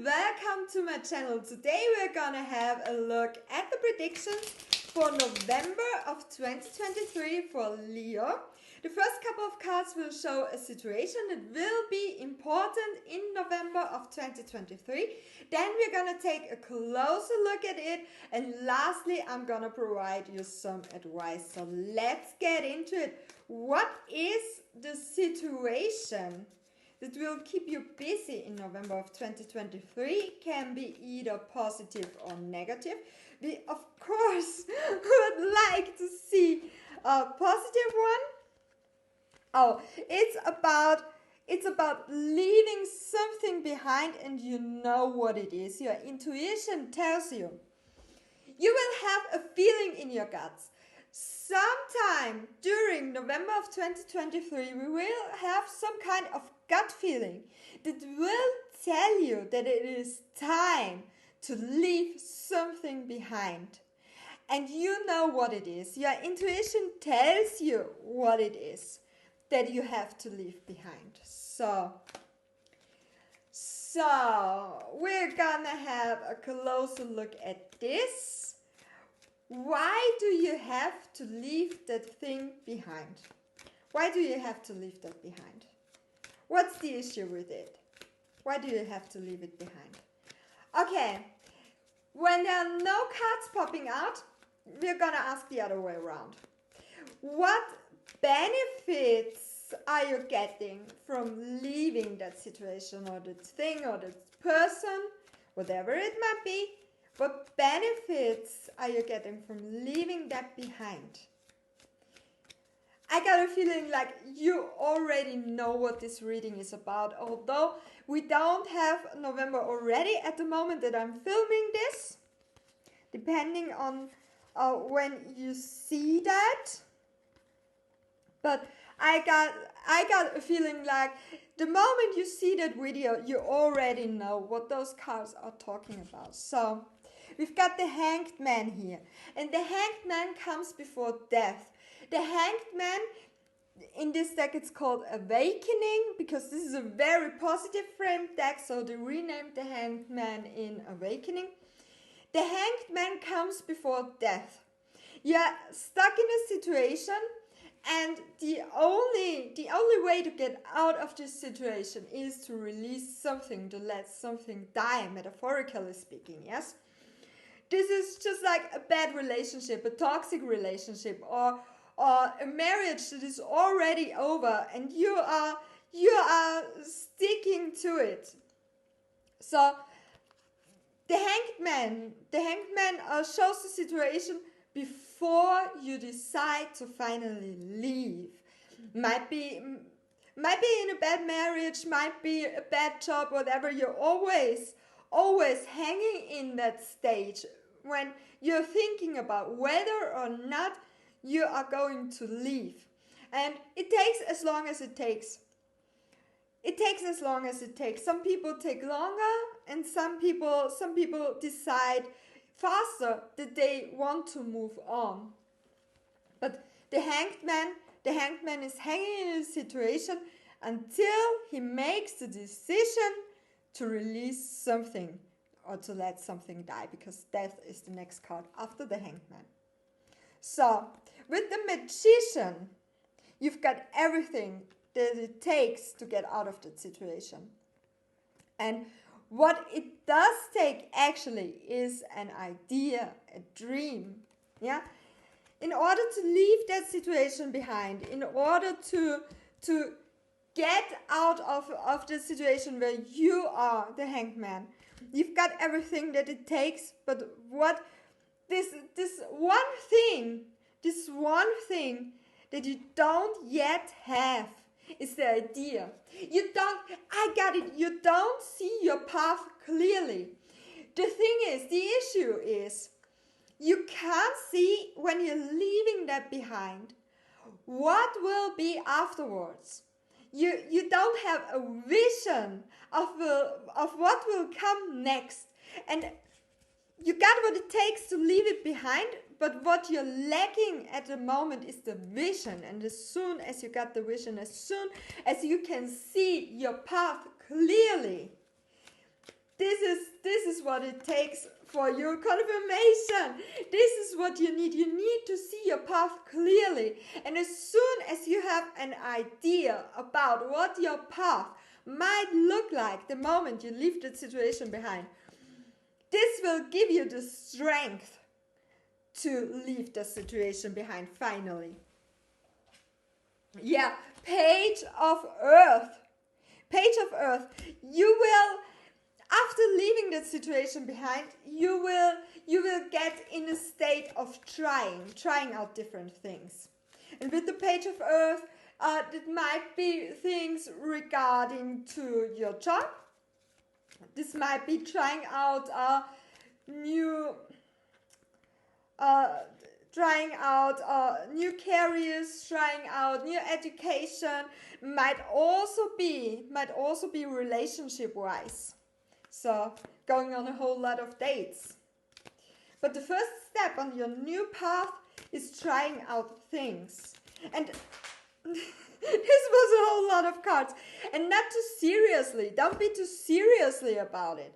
welcome to my channel. Today we're gonna have a look at the predictions for November of 2023 for Leo. The first couple of cards will show a situation that will be important in November of 2023. Then we're gonna take a closer look at it, and lastly I'm gonna provide you some advice. So let's get into it. What is the situation that will keep you busy in November of 2023? Can be either positive or negative. We of course would like to see a positive one. Oh, it's about leaving something behind, and you know what it is. Your intuition tells you. You will have a feeling in your guts. Sometime during November of 2023, we will have some kind of gut feeling that will tell you that it is time to leave something behind. And you know what it is. Your intuition tells you what it is that you have to leave behind. So we're gonna have a closer look at this. Why do you have to leave that thing behind? Why do you have to leave that behind? What's the issue with it? Why do you have to leave it behind? Okay, when there are no cards popping out, we're gonna ask the other way around. What benefits are you getting from leaving that situation or that thing or that person, whatever it might be? What benefits are you getting from leaving that behind? I got a feeling like you already know what this reading is about, although we don't have November already at the moment that I'm filming this, depending on when you see that. But I got a feeling like the moment you see that video, you already know what those cards are talking about. So we've got the Hanged Man here, and the Hanged Man comes before death. The Hanged Man, in this deck it's called Awakening, because this is a very positive frame deck, so they renamed the Hanged Man in Awakening. The Hanged Man comes before death. You're stuck in a situation, and the only way to get out of this situation is to release something, to let something die, metaphorically speaking, yes? This is just like a bad relationship, a toxic relationship, or a marriage that is already over, and you are sticking to it. So the Hanged Man shows the situation before you decide to finally leave. Might be in a bad marriage, might be a bad job, whatever. You're always hanging in that stage when you're thinking about whether or not you are going to leave. And it takes as long as it takes. It takes as long as it takes. Some people take longer, and some people decide faster that they want to move on. But the Hanged Man is hanging in a situation until he makes the decision to release something or to let something die, because death is the next card after the Hanged Man. So with the Magician, you've got everything that it takes to get out of that situation. And what it does take actually is an idea, a dream, yeah? In order to leave that situation behind, in order to get out of the situation where you are the Hanged Man, you've got everything that it takes, but what this one thing that you don't yet have is the idea. You don't see your path clearly. The issue is, you can't see when you're leaving that behind what will be afterwards. You don't have a vision of what will come next. And you got what it takes to leave it behind, but what you're lacking at the moment is the vision. And as soon as you got the vision, as soon as you can see your path clearly, This is what it takes for your confirmation. This is what you need. You need to see your path clearly. And as soon as you have an idea about what your path might look like the moment you leave that situation behind, this will give you the strength to leave the situation behind finally. Yeah, Page of Earth. Page of Earth. You will, after leaving that situation behind, you will get in a state of trying out different things. And with the Page of Earth, it might be things regarding to your job. This might be trying out new careers, trying out new education. Might also be relationship wise. So going on a whole lot of dates. But the first step on your new path is trying out things. And this was a whole lot of cards. And not too seriously. Don't be too seriously about it.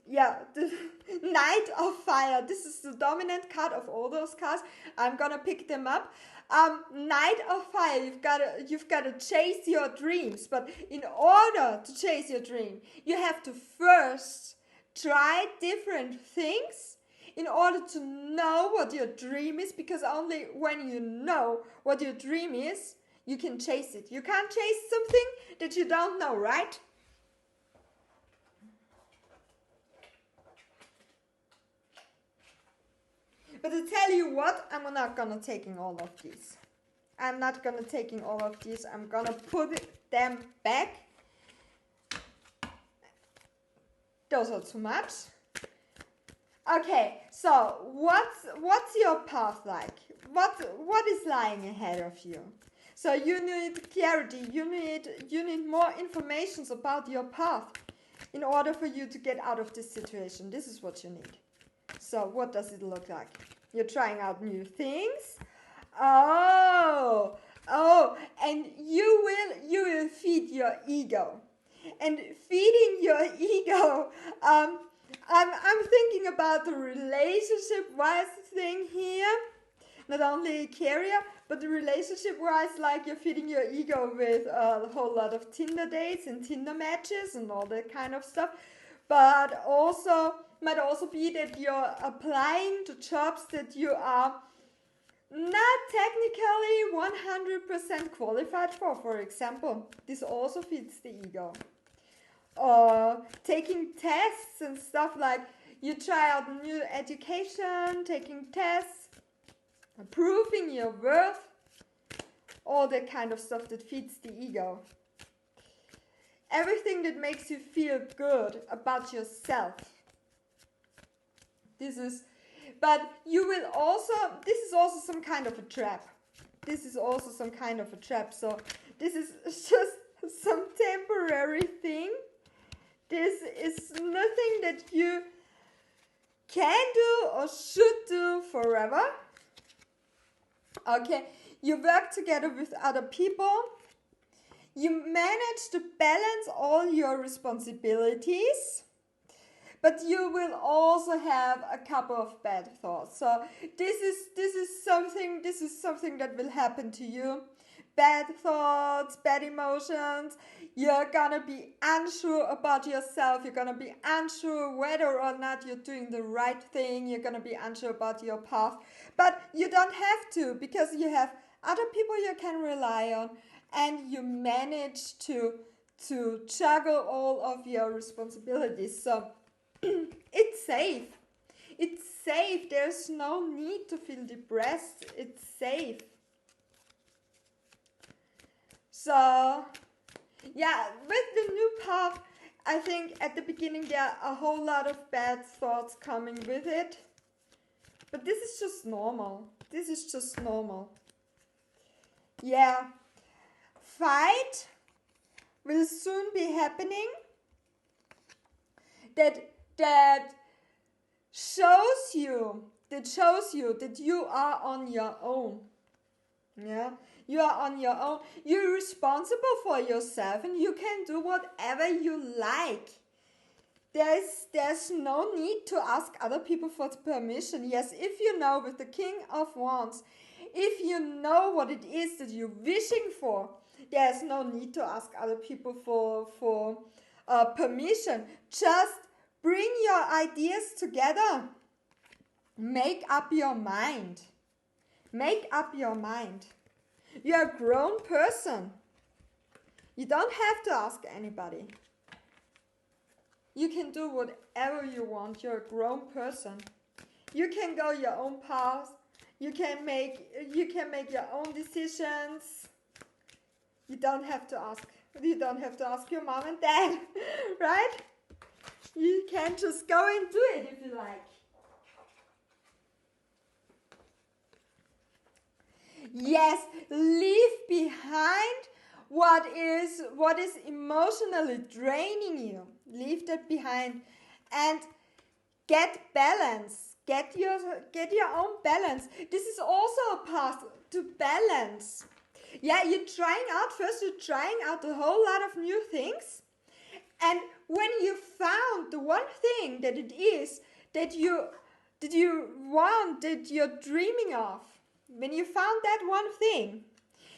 Yeah, the Knight of Fire. This is the dominant card of all those cards. I'm gonna pick them up. Knight of Fire. You've gotta chase your dreams. But in order to chase your dream, you have to first try different things in order to know what your dream is. Because only when you know what your dream is, you can chase it. You can't chase something that you don't know, right? But to tell you what, I'm not gonna taking all of these. I'm not gonna taking all of these. I'm gonna put them back. Those are too much. Okay, so what's your path like? What is lying ahead of you? So you need clarity. You need more information about your path in order for you to get out of this situation. This is what you need. So what does it look like? You're trying out new things. Oh, and you will feed your ego. And feeding your ego, I'm thinking about the relationship-wise thing here. Not only career, but the relationship-wise, like you're feeding your ego with a whole lot of Tinder dates and Tinder matches and all that kind of stuff. But also might also be that you're applying to jobs that you are not technically 100% qualified for. For example, this also feeds the ego. Or taking tests and stuff, like you try out new education, taking tests, proving your worth, all that kind of stuff that feeds the ego. Everything that makes you feel good about yourself. But you will also, this is also some kind of a trap. This is also some kind of a trap. So this is just some temporary thing. This is nothing that you can do or should do forever. Okay, you work together with other people. You manage to balance all your responsibilities, but you will also have a couple of bad thoughts. So this is something that will happen to you. Bad thoughts, bad emotions. You're gonna be unsure about yourself. You're gonna be unsure whether or not you're doing the right thing. You're gonna be unsure about your path. But you don't have to, because you have other people you can rely on, and you manage to juggle all of your responsibilities. So it's safe. It's safe. There's no need to feel depressed. It's safe. So, yeah, with the new path, I think at the beginning there are a whole lot of bad thoughts coming with it. But this is just normal. This is just normal. Yeah. Fight will soon be happening. That shows you that you are on your own. Yeah, you are on your own. You're responsible for yourself, and you can do whatever you like. there's no need to ask other people for permission. Yes, if you know with the King of Wands, if you know what it is that you're wishing for, there's no need to ask other people for permission. Just bring your ideas together. Make up your mind. Make up your mind. You're a grown person. You don't have to ask anybody. You can do whatever you want. You're a grown person. You can go your own path. You can make your own decisions. You don't have to ask. You don't have to ask your mom and dad, right? You can just go and do it if you like. Yes, leave behind what is emotionally draining you. Leave that behind and get balance. Get your own balance. This is also a path to balance. Yeah, you're trying out a whole lot of new things. And when you found the one thing that it is that you want, that you're dreaming of, when you found that one thing,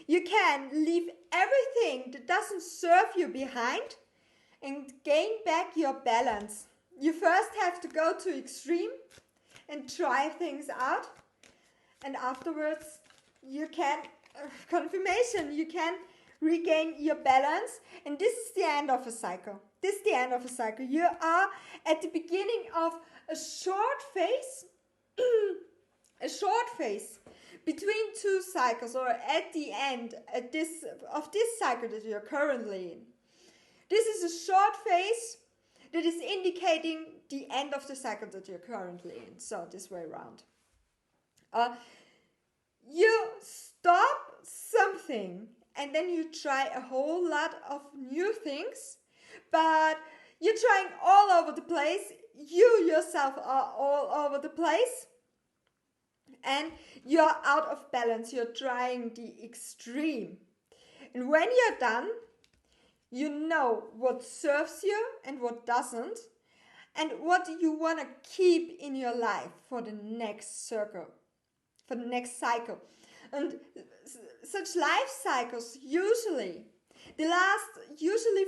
you can leave everything that doesn't serve you behind and gain back your balance. You first have to go to extreme and try things out, and afterwards you can confirmation, you can regain your balance, and this is the end of a cycle. This is the end of a cycle. You are at the beginning of a short phase, a short phase between two cycles, or at the end of this cycle that you're currently in. This is a short phase that is indicating the end of the cycle that you're currently in. So this way around. You stop something and then you try a whole lot of new things, but you're trying all over the place. You yourself are all over the place. And you're out of balance. You're trying the extreme. And when you're done, you know what serves you and what doesn't, and what you want to keep in your life for the next circle, for the next cycle. And such life cycles usually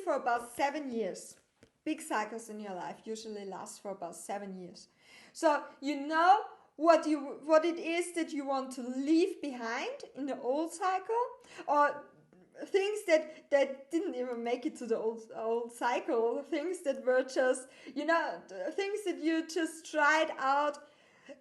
for about 7 years. Big cycles in your life usually last for about 7 years. So you know what it is that you want to leave behind in the old cycle, or things that didn't even make it to the old cycle, things that were just, things that you just tried out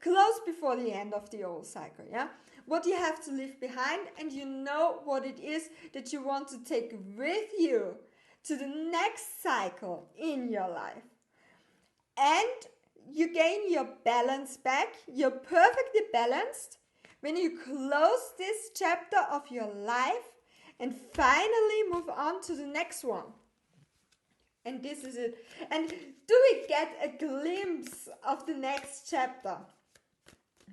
close before the end of the old cycle, yeah? What you have to leave behind, and you know what it is that you want to take with you to the next cycle in your life. And you gain your balance back. You're perfectly balanced when you close this chapter of your life and finally move on to the next one. And this is it. And do we get a glimpse of the next chapter?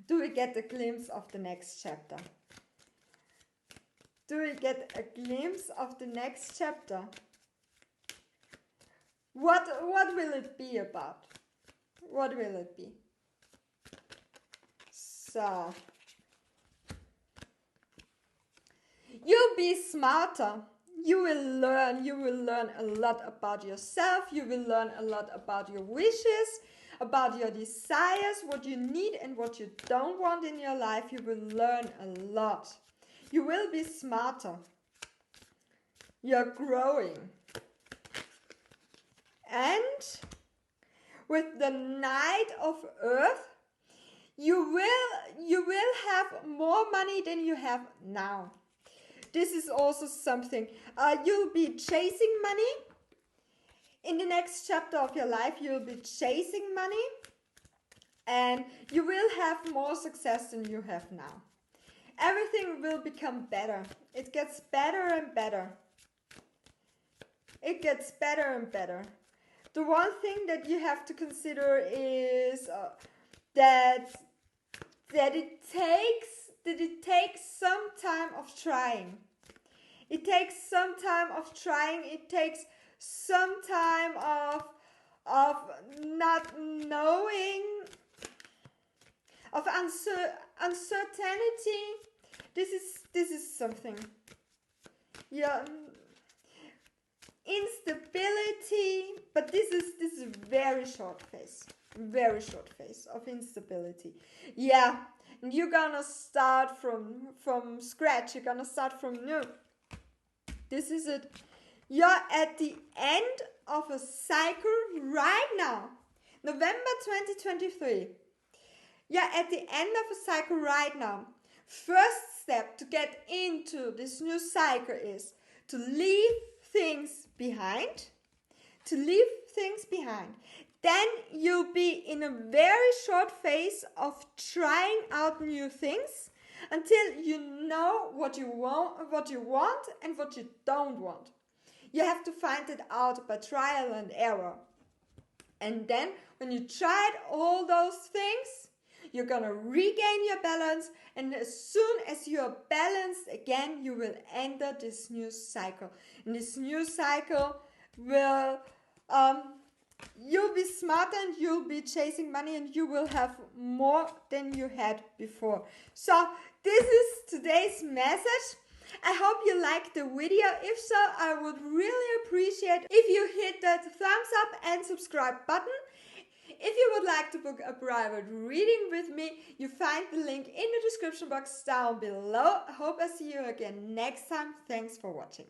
Do we get a glimpse of the next chapter? Do we get a glimpse of the next chapter? What will it be about? What will it be? So, you'll be smarter. You will learn a lot about yourself. You will learn a lot about your wishes, about your desires, what you need and what you don't want in your life. You will learn a lot. You will be smarter. You're growing. And with the Knight of Earth, you will have more money than you have now. This is also something. You'll be chasing money. In the next chapter of your life, you'll be chasing money. And you will have more success than you have now. Everything will become better. It gets better and better. It gets better and better. The one thing that you have to consider is that it takes some time of trying. It takes some time of trying. It takes some time of not knowing, of uncertainty. This is something. Yeah, instability, but this is a very short phase of instability. Yeah, and you're gonna start from scratch. You're gonna start from new. This is it. You're at the end of a cycle right now. November 2023. You're at the end of a cycle right now. First step to get into this new cycle is to leave things behind. Then you'll be in a very short phase of trying out new things until you know what you want and what you don't want. You have to find it out by trial and error. And then when you tried all those things, you're gonna regain your balance, and as soon as you're balanced again, you will enter this new cycle. And this new cycle will, you'll be smarter and you'll be chasing money and you will have more than you had before. So this is today's message. I hope you liked the video. If so, I would really appreciate if you hit that thumbs up and subscribe button. If you would like to book a private reading with me, you find the link in the description box down below. I hope I see you again next time. Thanks for watching.